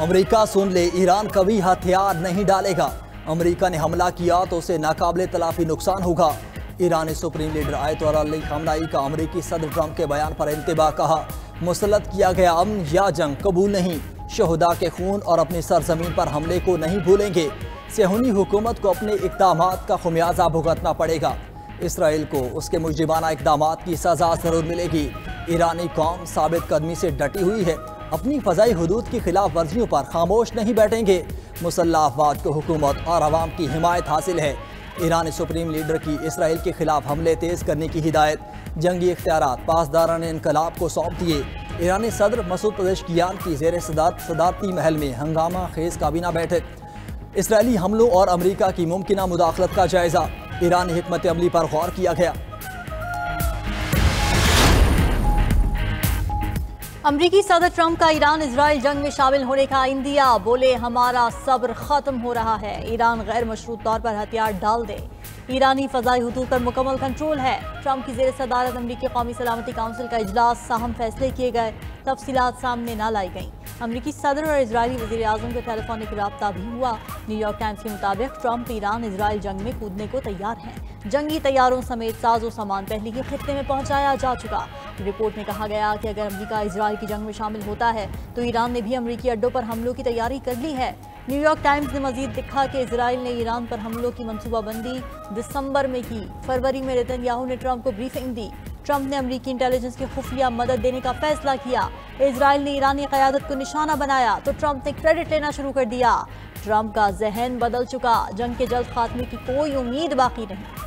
America सुन ले, Iran कभी हथियार नहीं डालेगा। अमेरिका ने हमला किया तो उसे नाकाबिले तलाफी नुकसान होगा। ईरानी supreme leader Ayatollah Ali Khamenei का अमेरिकी सदर ट्रंप के बयान पर इंतबा। कहा, मुसल्लत किया गया अमन या जंग कबूल नहीं। शहुदा के खून और अपनी सरजमीन पर हमले को नहीं भूलेंगे। सेहूनी हुकूमत को अपने इक़दामात का खुमियाजा भुगतना पड़ेगा। इसराइल को उसके मुजरिमाना इक़दामात की सज़ा ज़रूर मिलेगी। ईरानी कौम साबित कदमी से डटी हुई है। अपनी फ़ज़ाई हुदूद की खिलाफ वर्जियों पर खामोश नहीं बैठेंगे। मुसल्लह अफवाज को हुकूमत और अवाम की हिमायत हासिल है। ईरानी सुप्रीम लीडर की इसराइल के खिलाफ हमले तेज़ करने की हिदायत। जंगी इख्तियारात पासदारान इनकलाब को सौंप दिए। ईरानी सदर मसूद पेज़ेश्कियान की ज़ेर सदारती महल में हंगामा खेज काबीना बैठक। इसराइली हमलों और अमरीका की मुमकिना मुदाखलत का जायजा। ईरानी हिकमत अमली पर गौर किया गया। अमरीकी सदर ट्रंप का ईरान इजराइल जंग में शामिल होने का इंदिया। बोले, हमारा सब्र खत्म हो रहा है। ईरान गैर मशरूत तौर पर हथियार डाल दे। ईरानी फ़ज़ाई हुदूद पर मुकम्मल कंट्रोल है। ट्रंप की ज़ेर सदारत अमरीकी कौमी सलामती काउंसिल का इजलास, अहम फैसले किए गए, तफसीलात सामने न लाई गईं। अमरीकी सदर और इजरायली वज़ीर आज़म का टेलीफोनिक रब्ता भी हुआ। न्यूयॉर्क टाइम्स के मुताबिक ट्रंप ईरान इजराइल जंग में कूदने को तैयार हैं। जंगी तैयारों समेत साजो सामान पहले ही खित्ते में पहुंचाया जा चुका। रिपोर्ट में कहा गया कि अगर अमरीका इजराइल की जंग में शामिल होता है तो ईरान ने भी अमरीकी अड्डों पर हमलों की तैयारी कर ली है। न्यूयॉर्क टाइम्स ने मजीद लिखा कि इजराइल ने ईरान पर हमलों की मनसूबाबंदी दिसंबर में की। फरवरी में नेतन्याहू ने ट्रंप को ब्रीफिंग दी। ट्रंप ने अमरीकी इंटेलिजेंस की खुफिया मदद देने का फैसला किया। इजराइल ने ईरानी क़यादत को निशाना बनाया तो ट्रंप ने क्रेडिट लेना शुरू कर दिया। ट्रंप का जहन बदल चुका। जंग के जल्द खात्मे की कोई उम्मीद बाकी नहीं।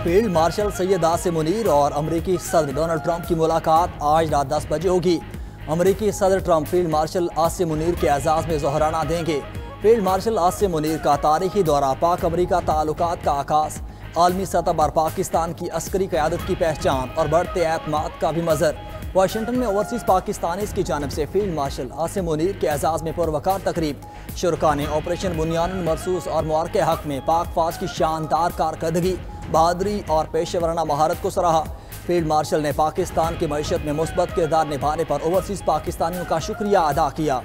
फील्ड मार्शल सैयद आसिम मुनीर और अमरीकी सदर डोनाल्ड ट्रंप की मुलाकात आज रात 10 बजे होगी। अमरीकी सदर Trump field marshal Asim Munir के एजाज़ में ज़ोहराना देंगे। फील्ड मार्शल आसिम मुनीर का तारीखी दौरा, पाक अमरीका ताल्लुकात का आगाज़, आलमी सतह पर पाकिस्तान की अस्करी क़यादत की पहचान और बढ़ते एतमाद का भी मज़र। वाशिंगटन में ओवरसीज़ पाकिस्तानीज़ की जानब से फील्ड मार्शल आसिम मुनीर के एजाज़ में पुरवकार तकरीब। शुरका ने ऑपरेशन बुनियान मरसूस और मुबारक हक़ में पाक फ़ौज की शानदार कारकर्दगी, बहादुरी और पेशेवराना महारत को सराहा। फील्ड मार्शल ने पाकिस्तान की मईशत में मुस्बत किरदार निभाने पर ओवरसीज़ पाकिस्तानियों का शुक्रिया अदा किया।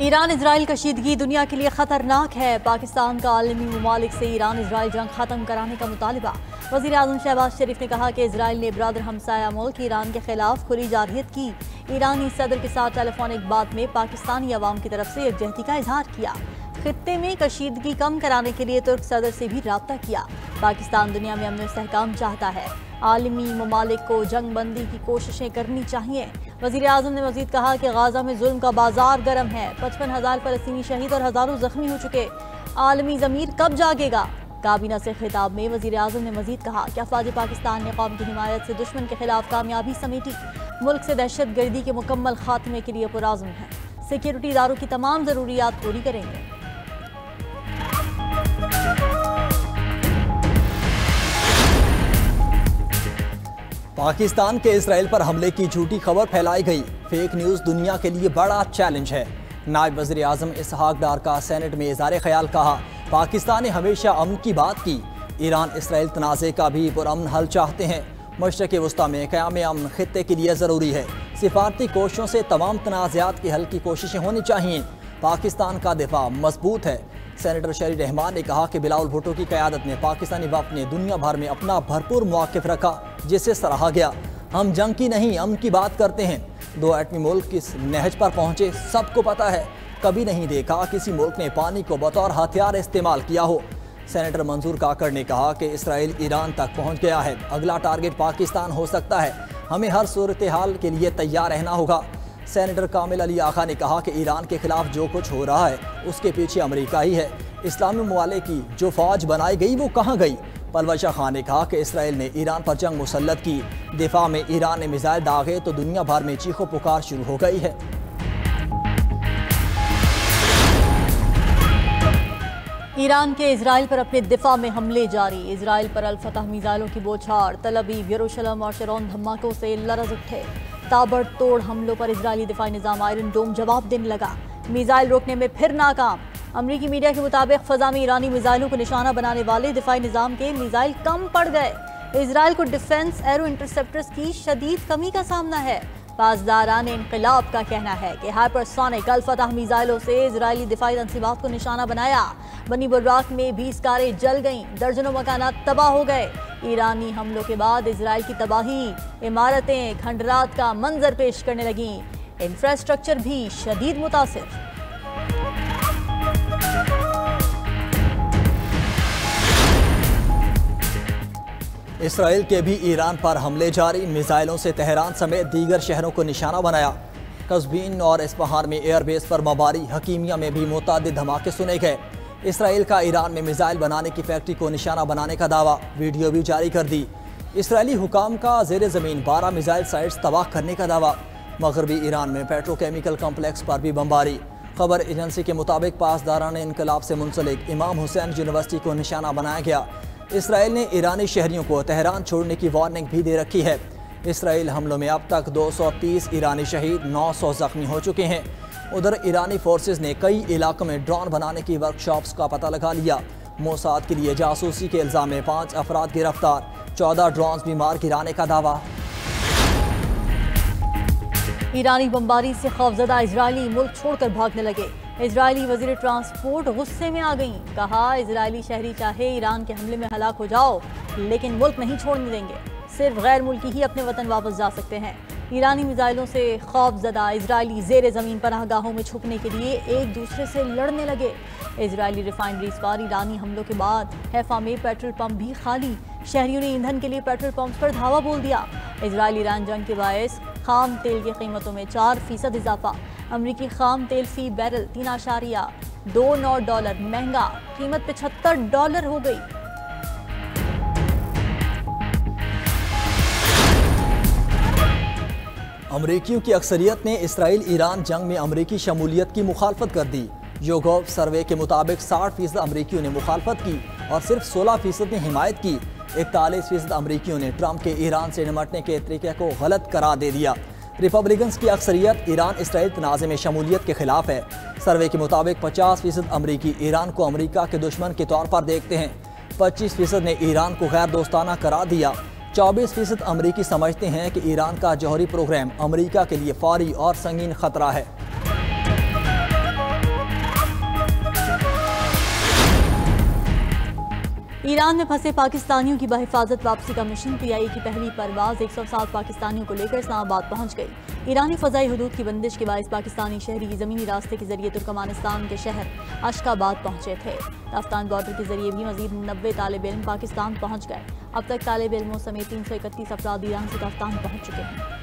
ईरान इजराइल कशीदगी दुनिया के लिए खतरनाक है। पाकिस्तान का आलमी ममालिक से ईरान इजराइल जंग खत्म कराने का मुतालबा। वज़ीर आज़म शहबाज शरीफ ने कहा कि इजराइल ने ब्रादर हमसाया मुल्क ईरान के खिलाफ खुली जारहियत की। ईरानी सदर के साथ टेलीफोनिक बात में पाकिस्तानी अवाम की तरफ से यकजहती का इजहार किया। खित्ते में कशीदगी कम कराने के लिए तुर्क सदर से भी रब्ता किया। पाकिस्तान दुनिया में अमन इस्तेहकाम चाहता है। आलमी ममालिक को जंग बंदी की कोशिशें करनी चाहिए। वज़ीर आज़म ने मजीद कहा कि गाज़ा में जुल्म का बाजार गर्म है। 55,000 फ़लस्तीनी शहीद और हज़ारों जख्मी हो चुके। आलमी ज़मीर कब जागेगा? काबीना से खिताब में वज़ीर आज़म ने मजीद कहा कि अफ़वाज पाकिस्तान ने कौम की हिमायत से दुश्मन के खिलाफ कामयाबी समेटी। मुल्क से दहशत गर्दी के मुकम्मल खात्मे के लिए पुराज़्म है। सिक्योरिटी इदारों की तमाम ज़रूरियात पूरी करेंगे। पाकिस्तान के इसराइल पर हमले की झूठी खबर फैलाई गई। फेक न्यूज़ दुनिया के लिए बड़ा चैलेंज है। नायब वज़ीर आज़म इसहाक डार का सेनेट में इज़हार ख्याल। कहा, पाकिस्तान ने हमेशा अमन की बात की। ईरान इसराइल तनाज़े का भी पुरअमन हल चाहते हैं। मशरक़ वस्ता में क़याम अमन खित्ते के लिए ज़रूरी है। सिफारती कोशिशों से तमाम तनाज़ात की हल की कोशिशें होनी चाहिए। पाकिस्तान का दिफा मजबूत है। सेनेटर शरी रहमान ने कहा कि बिलावल भुट्टो की क़यादत में पाकिस्तानी वफ़द ने दुनिया भर में अपना भरपूर मौक़िफ़ रखा, जिसे सराहा गया। हम जंग की नहीं अमन की बात करते हैं। 2 एटमी मुल्क किस नहज पर पहुँचे सबको पता है। कभी नहीं देखा किसी मुल्क ने पानी को बतौर हथियार इस्तेमाल किया हो। सेनेटर मंजूर काकड़ ने कहा कि इसराइल ईरान तक पहुँच गया है। अगला टारगेट पाकिस्तान हो सकता है। हमें हर सूरत हाल के लिए तैयार रहना होगा। सेनेटर कामिल अली आखा ने कहा कि ईरान के खिलाफ जो कुछ हो रहा है उसके पीछे अमेरिका ही है। इस्लामी ममालिक की जो फ़ौज बनाई गई वो कहाँ गई? पलवशा खान ने कहा कि इसराइल ने ईरान पर जंग मुसल्लत की। दिफा में ईरान ने मिसाइल दागे तो दुनिया भर में चीखो पुकार शुरू हो गई है। ईरान के इजराइल पर अपने दिफा में हमले जारी। इजराइल पर अल फतह मिसाइलों की बौछार। तल अवीव, यरूशलेम और शरोन धमाकों से लरज़ उठे। ताबड़तोड़ हमलों पर इजरायली दिफाई निजाम आयरन डोम जवाब देने लगा। मिसाइल रोकने में फिर नाकाम। अमरीकी मीडिया के मुताबिक फजा में ईरानी मिसाइलों को निशाना बनाने वाले दिफाई निजाम के मिसाइल कम पड़ गए। इजरायल को डिफेंस एरो इंटरसेप्टर्स की शदीद कमी का सामना है। पासदारान इनकलाब का कहना है कि हाइपरसोनिक अल-फतह मिसाइलों से इजरायली दिफाई तंसीबात को निशाना बनाया। बनी बुर्राक में 20 कारें जल गईं, दर्जनों मकानात तबाह हो गए। ईरानी हमलों के बाद इजरायल की तबाही, इमारतें खंडरात का मंजर पेश करने लगीं। इंफ्रास्ट्रक्चर भी शदीद मुतासिर। इसराइल के भी ईरान पर हमले जारी। मिसाइलों से तेहरान समेत दीगर शहरों को निशाना बनाया। कस्बीन और इस्फहान में एयरबेस पर बमबारी, हकीमिया में भी मुतअद्दिद धमाके सुने गए। इसराइल का ईरान में मिसाइल बनाने की फैक्ट्री को निशाना बनाने का दावा, वीडियो भी जारी कर दी। इसराइली हुकाम का ज़ेरे ज़मीन 12 मिसाइल साइट्स तबाह करने का दावा। मगरबी ईरान में पेट्रोकेमिकल कम्प्लेक्स पर भी बमबारी। खबर एजेंसी के मुताबिक पासदारान इनकलाब से मुंसलिक इमाम हुसैन यूनिवर्सिटी को निशाना बनाया गया। इसराइल ने ईरानी शहरियों को तेहरान छोड़ने की वार्निंग भी दे रखी है। इसराइल हमलों में अब तक 230 ईरानी शहीद, 900 जख्मी हो चुके हैं। उधर ईरानी फोर्सेस ने कई इलाकों में ड्रोन बनाने की वर्कशॉप्स का पता लगा लिया। मोसाद के लिए जासूसी के इल्जाम में 5 अफराद गिरफ्तार, 14 ड्रोन भी मार गिराने का दावा। ईरानी बमबारी से खौफजदा इजरायली मुल्क छोड़कर भागने लगे। इजरायली वजीर ट्रांसपोर्ट गुस्से में आ गईं। कहा, इजरायली शहरी चाहे ईरान के हमले में हलाक हो जाओ, लेकिन मुल्क नहीं छोड़ने देंगे। सिर्फ गैर मुल्की ही अपने वतन वापस जा सकते हैं। ईरानी मिसाइलों से खौफजदा इजरायली जेर ज़मीन पनाहगाहों में छुपने के लिए एक दूसरे से लड़ने लगे। इजरायली रिफाइनरीज पर ईरानी हमलों के बाद हैफा में पेट्रोल पंप भी खाली। शहरियों ने ईंधन के लिए पेट्रोल पंप पर धावा बोल दिया। इजरायल ईरान जंग के बायस खाम तेल की कीमतों में 4% इजाफा। अमरीकी खाम तेल फी बैरल $3.29 महंगा, कीमत $75 हो गई। अमरीकियों की अक्सरियत ने इसराइल ईरान जंग में अमरीकी शमूलियत की मुखालफत कर दी। योगोव सर्वे के मुताबिक 60% अमरीकियों ने मुखालफत की और सिर्फ 16% ने हिमायत की। 41% अमरीकियों ने ट्रंप के ईरान से निमटने के तरीके को गलत करार दे दिया। रिपब्लिकन्स की अक्सरियत ईरान इसराइल तनाज़े में शमूलियत के खिलाफ है। सर्वे के मुताबिक 50% अमरीकी ईरान को अमरीका के दुश्मन के तौर पर देखते हैं। 25% ने ईरान को गैर दोस्ताना करार दिया। 24% अमरीकी समझते हैं कि ईरान का जौहरी प्रोग्राम अमरीका के लिए फौरी और संगीन खतरा है। ईरान में फंसे पाकिस्तानियों की बहिफाजत वापसी का मिशन पीआईए की पहली परवाज 107 पाकिस्तानियों को लेकर इस्लामाबाद पहुंच गई। ईरानी फजाई हुदूद की बंदिश के बायस पाकिस्तानी शहरी ज़मीनी रास्ते के जरिए तुर्कमानिस्तान के शहर अशकाबाद पहुंचे थे। अफगान बॉर्डर के जरिए भी मजीद 90 तालिब इल्म पाकिस्तान पहुंच गए। अब तक तालिब इल्मों समेत 331 अफराद ईरान से पाकिस्तान पहुंच चुके हैं।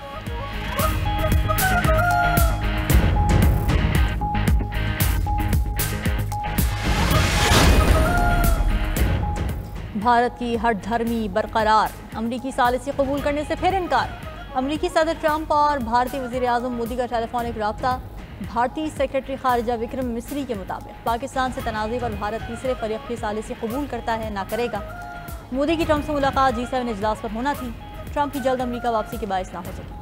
भारत की हठधर्मी बरकरार, अमरीकी सालिसी कबूल करने से फिर इनकार। अमरीकी सदर ट्रंप और भारतीय वज़ीर आज़म मोदी का टेलीफोनिक रब्ता। भारतीय सेक्रेटरी खारिजा विक्रम मिस्री के मुताबिक पाकिस्तान से तनाज़े पर भारत तीसरे फरीक की सालिसी कबूल करता है, ना करेगा। मोदी की ट्रंप से मुलाकात G7 इजलास पर होना थी। ट्रंप की जल्द अमरीका वापसी के बायस ना हो सकी।